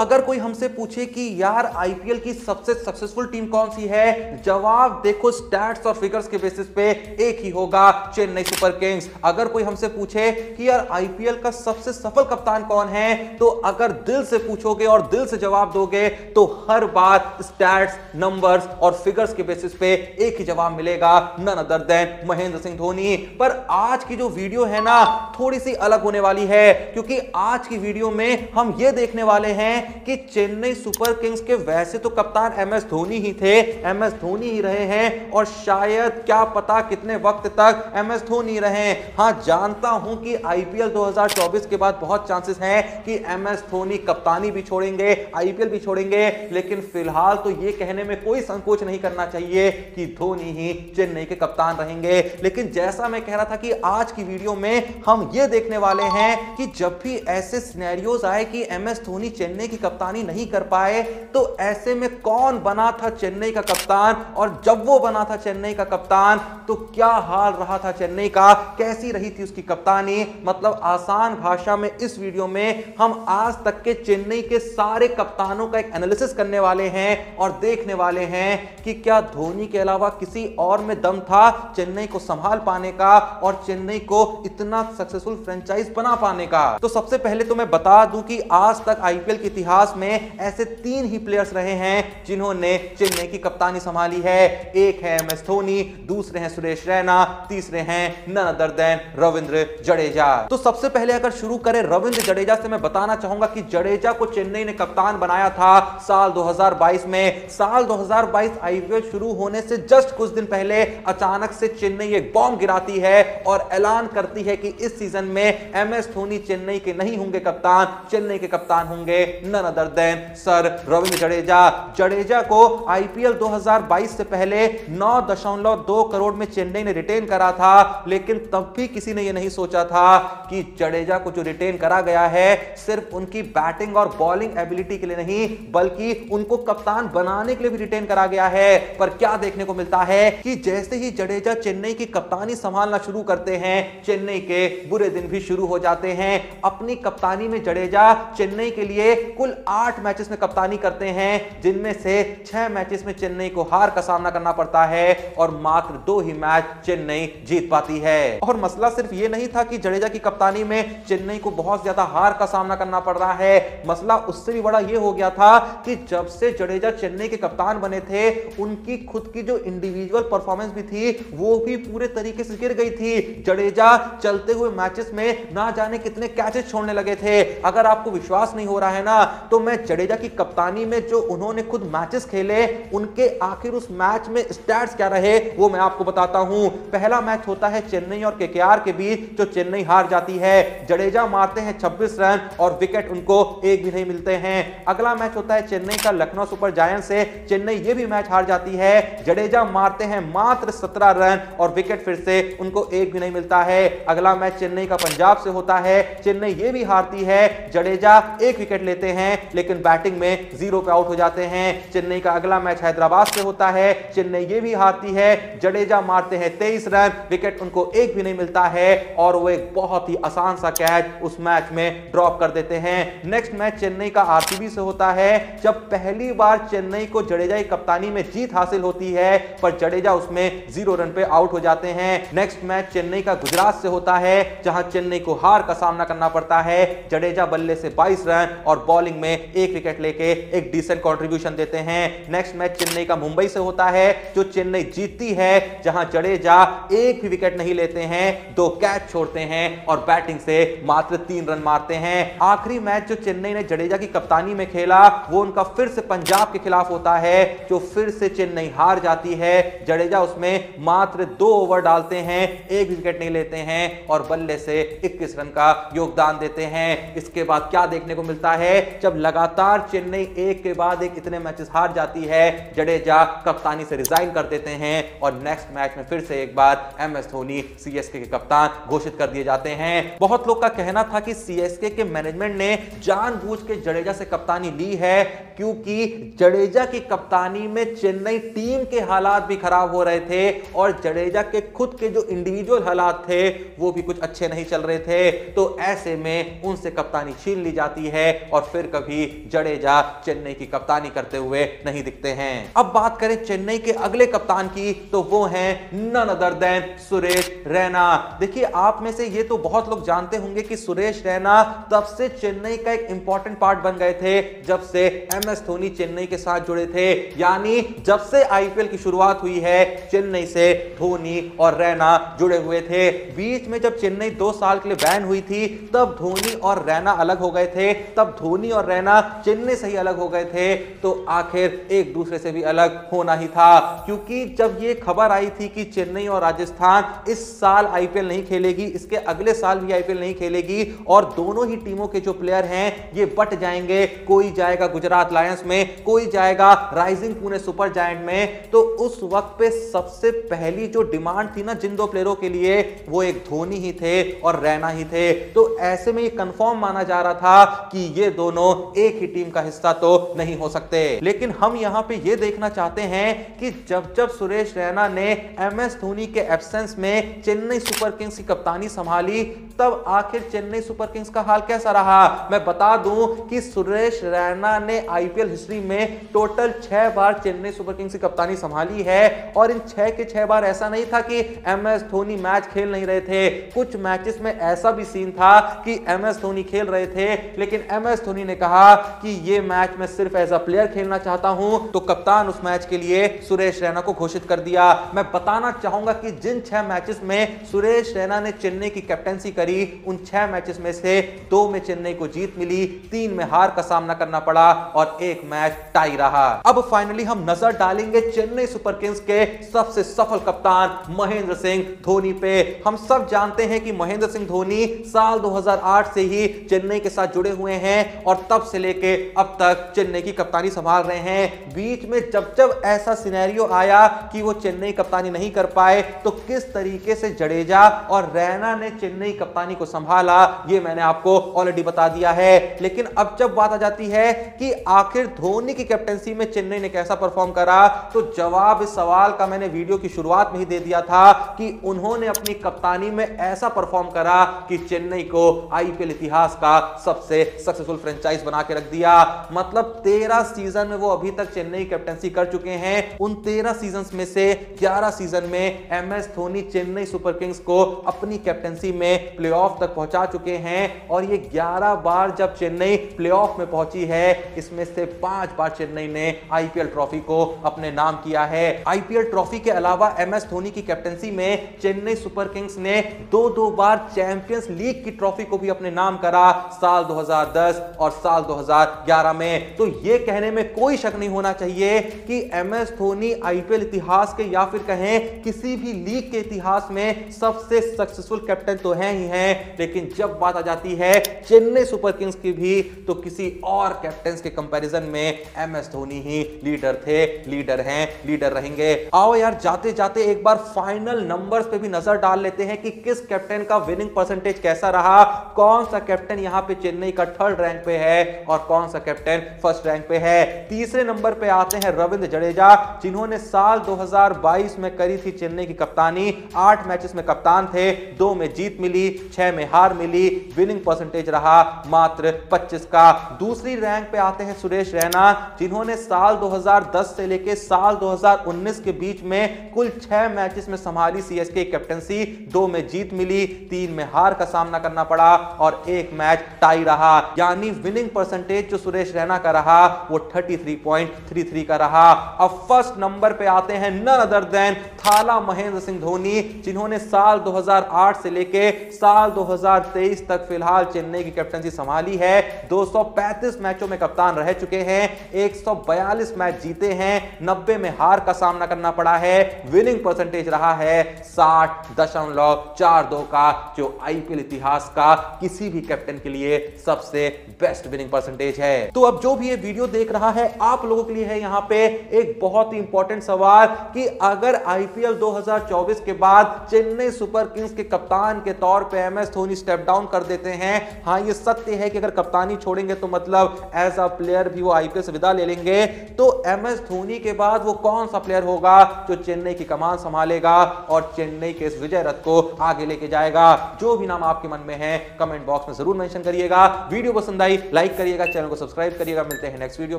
अगर कोई हमसे पूछे कि यार आईपीएल की सबसे सक्सेसफुल टीम कौन सी है, जवाब देखो स्टैट्स और फिगर्स के बेसिस पे एक ही होगा, चेन्नई सुपर किंग्स। अगर कोई हमसे पूछे कि यार आईपीएल का सबसे सफल कप्तान कौन है, तो अगर दिल से पूछोगे और दिल से जवाब दोगे तो हर बार स्टैट्स, नंबर्स और फिगर्स के बेसिस पे एक ही जवाब मिलेगा, none other than Mahendra Singh Dhoni. पर आज की जो वीडियो है ना, थोड़ी सी अलग होने वाली है, क्योंकि आज की वीडियो में हम ये देखने वाले हैं कि चेन्नई सुपर किंग्स के वैसे तो कप्तान एमएस धोनी ही थे, एमएस धोनी ही रहे हैं और शायद क्या पता कितने वक्त तक एमएस धोनी रहे। हां, जानता हूं कि आईपीएल 2024 के बाद बहुत चांसेस हैं कि एमएस धोनी कप्तानी भी छोड़ेंगे, आईपीएल भी छोड़ेंगे, लेकिन फिलहाल तो ये कहने में कोई संकोच नहीं करना चाहिए कि धोनी ही चेन्नई के कप्तान रहेंगे। लेकिन जैसा मैं कह रहा था कि आज की वीडियो में हम ये देखने वाले हैं कि जब भी ऐसे सिनेरियोज आए कि एमएस धोनी चेन्नई की कप्तानी नहीं कर पाए, तो ऐसे में कौन बना था चेन्नई का कप्तान, और जब वो बना था चेन्नई का कप्तान तो क्या हाल रहा था चेन्नई का, कैसी रही थी उसकी कप्तानी। मतलब आसान भाषा में इस वीडियो में हम आज तक के चेन्नई के सारे कप्तानों का एक एनालिसिस करने वाले हैं और देखने वाले हैं कि क्या धोनी के अलावा किसी और में दम था चेन्नई को संभाल पाने का और चेन्नई को इतना सक्सेसफुल फ्रेंचाइज बना पाने का। तो सबसे पहले तो मैं बता दूं कि आज तक आईपीएल के इतिहास में ऐसे 3 ही प्लेयर्स रहे हैं जिन्होंने चेन्नई की कप्तानी संभाली है। एक है एमएस धोनी, दूसरे हैं सुरेश रैना, तीसरे हैं none other than Ravindra Jadeja. तो सबसे पहले अगर शुरू करें रविंद्र जडेजा से, मैं बताना चाहूंगा कि जडेजा को चेन्नई ने कप्तान बनाया था साल 2022 में। साल 2022 आईपीएल शुरू होने से जस्ट कुछ दिन पहले अचानक से चेन्नई एक बॉम्ब गिराती है और ऐलान करती है कि इस सीजन में एमएस धोनी चेन्नई के नहीं होंगे कप्तान, चेन्नई के कप्तान होंगे none other than sir Ravindra Jadeja. Jadeja को आईपीएल 2022 से पहले 9.2 करोड़ में चेन्नई ने रिटेन करा था, लेकिन तब भी किसी ने यह नहीं सोचा था कि जडेजा को जो रिटेन करा गया है सिर्फ उनकी बैटिंग और बॉलिंग एबिलिटी के लिए नहीं, बल्कि उनको कप्तान बनाने के लिए भी रिटेन करा गया है। पर क्या देखने को मिलता है कि जैसे ही जडेजा चेन्नई की कप्तानी संभालना शुरू करते हैं, चेन्नई के बुरे दिन भी शुरू हो जाते हैं। अपनी कप्तानी में जडेजा चेन्नई के लिए कुल 8 मैचेस में कप्तानी करते हैं, जिनमें से 6 मैचेस में चेन्नई को हार का सामना करना पड़ता है और मात्र 2 ही मैच चेन्नई जीत पाती है। और मसला सिर्फ ये नहीं था कि जडेजा की कप्तानी में चेन्नई को बहुत ज्यादा हार का सामना करना पड़ रहा है, मसला उससे भी बड़ा ये हो गया था कि जब से जडेजा चेन्नई के कप्तान बने थे, उनकी खुद की जो इंडिविजुअल परफॉर्मेंस भी थी वो भी पूरे तरीके से गिर गई थी। जडेजा चलते हुए मैचेस में ना जाने कितने कैचेस छोड़ने लगे थे। अगर आपको विश्वास नहीं हो रहा है ना, तो मैं जडेजा की कप्तानी में जो उन्होंने खुद मैचेस खेले, उनके आखिर उस मैच में स्टैट्स क्या रहे वो मैं आपको बताता हूं। पहला मैच होता है चेन्नई और केकेआर के बीच, जो चेन्नई हार जाती है। जडेजा मारते हैं 26 रन और विकेट उनको एक भी नहीं मिलते हैं। अगला मैच होता है चेन्नई का लखनऊ सुपर जायंट्स से, चेन्नई ये भी मैच हार जाती है। जडेजा मारते हैं मात्र 17 रन और विकेट फिर से उनको एक भी नहीं मिलता है। अगला मैच चेन्नई का पंजाब से होता है, चेन्नई ये भी हारती है। जडेजा 1 विकेट लेते हैं लेकिन बैटिंग में 0 पे आउट हो जाते हैं। चेन्नई का अगला मैच हैदराबाद से होता है, चेन्नई ये भी हारती है। जडेजा मारते हैं 23 रन, विकेट उनको एक भी नहीं मिलता है और वो एक बहुत ही आसान सा कैच उस मैच में ड्रॉप कर देते हैं। नेक्स्ट मैच चेन्नई का आरसीबी से होता है, जब पहली बार चेन्नई को जडेजा की कप्तानी में जीत हासिल होती है, पर जडेजा उसमें 0 रन पे आउट हो जाते हैं। नेक्स्ट मैच चेन्नई का गुजरात से होता है, जहां चेन्नई को हार का सामना करना पड़ता है। जडेजा बल्ले से 22 रन और बॉलिंग में 1 विकेट लेके एक डिसेंट कंट्रीब्यूशन देते हैं। नेक्स्ट मैच चेन्नई का मुंबई से होता है, जो चेन्नई जीतती है, जहां जडेजा 1 भी विकेट नहीं लेते हैं, 2 कैच छोड़ते हैं और बैटिंग से मात्र 3 रन मारते हैं। आखिरी मैच जो चेन्नई ने जडेजा की कप्तानी में खेला, वो उनका फिर से पंजाब के खिलाफ होता है, जो फिर से चेन्नई हार जाती है। जडेजा उसमें मात्र 2 ओवर डालते हैं, 1 विकेट नहीं लेते हैं और बल्ले से 21 रन का योगदान देते हैं। इसके बाद क्या देखने को मिलता है, जब लगातार चेन्नई एक के बाद एक इतने मैचेस हार जाती है, जडेजा कप्तानी से रिजाइन कर देते हैं और नेक्स्ट मैच में फिर से एक बार एमएस धोनी सीएसके के कप्तान घोषित कर दिए जाते हैं। बहुत लोग का कहना था कि सीएसके के मैनेजमेंट ने जानबूझ के जडेजा से कप्तानी ली है, क्योंकि जडेजा की कप्तानी में चेन्नई टीम के हालात भी खराब हो रहे थे और जडेजा के खुद के जो इंडिविजुअल हालात थे वो भी कुछ अच्छे नहीं चल रहे थे। तो ऐसे में उनसे कप्तानी छीन ली जाती है और फिर कभी जडेजा चेन्नई की कप्तानी करते हुए नहीं दिखते हैं। अब बात करें चेन्नई के अगले कप्तान की, तो वो हैं none other than Suresh Raina. देखिए, आप में से ये तो बहुत लोग जानते होंगे कि सुरेश रैना तब से चेन्नई का एक इंपॉर्टेंट पार्ट बन गए थे जब से एमएस धोनी चेन्नई के साथ जुड़े थे। यानी जब से आईपीएल की शुरुआत हुई है, चेन्नई से धोनी और रैना जुड़े हुए थे। बीच में जब चेन्नई 2 साल के लिए बैन हुई थी, तब धोनी और रैना अलग हो गए थे, तब धोनी और रैना चेन्नई से ही अलग हो गए थे। तो आखिर एक दूसरे से भी अलग होना ही था, क्योंकि जब ये खबर आई थी कि चेन्नई और राजस्थान इस साल आईपीएल नहीं खेलेगी, इसके अगले साल भी आईपीएल नहीं खेलेगी और दोनों ही टीमों के जो प्लेयर हैं ये बट जाएंगे, कोई जाएगा गुजरात लायंस में, कोई जाएगा राइजिंग पुणे सुपर जायंट में। तो उस वक्त पे सबसे पहली जो डिमांड थी ना जिन 2 प्लेयरों के लिए, वो एक धोनी ही थे और रैना ही थे। तो ऐसे में ये कंफर्म माना जा रहा था कि ये दोनों एक ही टीम का हिस्सा तो नहीं हो सकते। लेकिन हम यहां पे ये देखना चाहते हैं कि जब जब सुरेश रैना ने एमएस धोनी के एब्सेंस में चेन्नई सुपर किंग्स की कप्तानी संभाली, तब आखिर चेन्नई सुपर किंग्स का हाल कैसा रहा। मैं बता दूं कि सुरेश रैना ने आईपीएल हिस्ट्री में टोटल 6 बार चेन्नई सुपर किंग्स की कप्तानी संभाली है और इन 6 के 6 बार ऐसा नहीं था कि एमएस धोनी मैच खेल नहीं रहे थे। कुछ मैचेस में ऐसा भी सीन था कि एमएस धोनी खेल रहे थे, लेकिन एमएस धोनी ने कहा कि ये मैच मैं सिर्फ एज अ प्लेयर खेलना चाहता हूं, तो कप्तान उस मैच के लिए सुरेश रैना को घोषित कर दिया। मैं बताना चाहूंगा कि जिन 6 मैचेस में सुरेश रैना ने चेन्नई की कैप्टेंसी करी, उन 6 मैचेस में से 2 में चेन्नई को जीत मिली, 3 में हार का सामना करना पड़ा और 1 मैच टाई रहा। अब फाइनली हम नजर डालेंगे चेन्नई सुपर किंग्स के सबसे सफल कप्तान महेंद्र सिंह धोनी पे। हम सब जानते हैं कि महेंद्र सिंह धोनी साल 2008 से ही चेन्नई के साथ जुड़े हुए हैं और तब से लेके अब तक चेन्नई की कप्तानी संभाल रहे हैं। बीच में जब जब ऐसा सिनेरियो आया कि वो चेन्नई कप्तानी नहीं कर पाए, तो किस तरीके से जडेजा और रैना ने चेन्नई कप्तानी को संभाला, ये मैंने आपको ऑलरेडी बता दिया है। लेकिन अब जब बात आ जाती है कि आखिर धोनी की कैप्टेंसी में चेन्नई ने कैसा परफॉर्म करा, तो जवाब इस सवाल का मैंने वीडियो की शुरुआत में ही दे दिया था कि उन्होंने अपनी कप्तानी में ऐसा परफॉर्म करा कि चेन्नई को आईपीएल इतिहास का सबसे सक्सेसफुल फ्रेंचाइज बना के रख दिया। मतलब 13 सीजन में वो अभी तक चेन्नई कैप्टेंसी कर चुके हैं। उन 13 सीजन में से 11 सीजन में MS Dhoni Chennai super Kings को अपनी कैप्टेंसी में प्लेऑफ तक पहुंचा चुके हैं और ये 11 बार जब चेन्नई प्लेऑफ में पहुंची है, इसमें से 5 बार चेन्नई ने आईपीएल ट्रॉफी को अपने नाम किया है। आईपीएल ट्रॉफी के अलावा एमएस धोनी की कैप्टेंसी में चेन्नई सुपर किंग्स ने 2 बार चैंपियंस लीग की ट्रॉफी को भी अपने नाम करा, साल 2010 और साल 2011 में। तो ये कहने में कोई शक नहीं होना चाहिए कि एमएस धोनी आईपीएल इतिहास के या फिर कहें किसी भी लीग के इतिहास में सबसे सक्सेसफुल कैप्टन तो हैं ही हैं। लेकिन जब बात आ जाती है चेन्नई सुपर किंग्स की भी, तो किसी और कैप्टन के कंपैरिजन में एमएस धोनी ही लीडर थे, लीडर हैं, लीडर रहेंगे। आओ यार, जाते जाते एक बार फाइनल नंबर्स पे भी नजर डाल लेते हैं कि किस कैप्टन का विनिंग परसेंटेज कैसा रहा, कौन सा कैप्टन यहां पे चेन्नई का 3rd रैंक पे है और कौन सा कैप्टन 1st रैंक पे है। तीसरे नंबर पे आते हैं रविंद्र जडेजा, जिन्होंने साल 2022 में करी थी चेन्नई की कप्तानी। 8 मैचेस में कप्तान थे, 2 में जीत मिली, 6 में हार मिली, विनिंग परसेंटेज रहा मात्र 25 का। दूसरी रैंक पे आते हैं सुरेश रैना, जिन्होंने साल 2010 से लेके साल 2019 के बीच में कुल 6 मैचेस में संभाली सीएसके कैप्टेंसी, 2 में जीत मिली, 3 में हार का सामना करना पड़ा और 1 मैच टाई रहा। यानी विनिंग परसेंटेज जो सुरेश रैना का रहा वो 33.33 का रहा। अब फर्स्ट नंबर पे आते हैं नन अदर देन थाला महेंद्र सिंह धोनी, जिन्होंने साल 2008 से लेके साल 2023 तक फिलहाल चेन्नई की कैप्टेंसी संभाली है। 235 मैचों में कप्तान रह चुके हैं, 142 मैच जीते हैं, 90 में हार का सामना करना पड़ा है। विनिंग परसेंटेज रहा है 60.42 का, जो आईपीएल इतिहास का किसी भी कैप्टन के लिए सबसे बेस्ट विनिंग परसेंटेज है। तो अब जो भी ये वीडियो देख रहा है, आप लोगों के लिए है यहां पे एक बहुत ही इंपॉर्टेंट सवाल कि अगर आईपीएल 2024 के बाद चेन्नई सुपर किंग्स के कप्तान के तौर पे एमएस धोनी स्टेप डाउन कर देते हैं, हाँ ये सत्य है कि अगर कप्तानी छोड़ेंगे तो मतलब एज अ प्लेयर भी वो आईपीएल से विदा ले लेंगे, तो एमएस धोनी के बाद वो कौन सा प्लेयर होगा जो चेन्नई की कमान संभालेगा और चेन्नई के इस विजय रथ को आगे लेके जाएगा। जो भी नाम आपके मन में है कमेंट बॉक्स में जरूर मेंशन करिएगा। वीडियो पसंद आई लाइक करिएगा, चैनल को सब्सक्राइब करिएगा। मिलते हैं नेक्स्ट वीडियो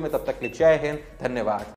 में, तब तक के लिए जय हिंद, धन्यवाद।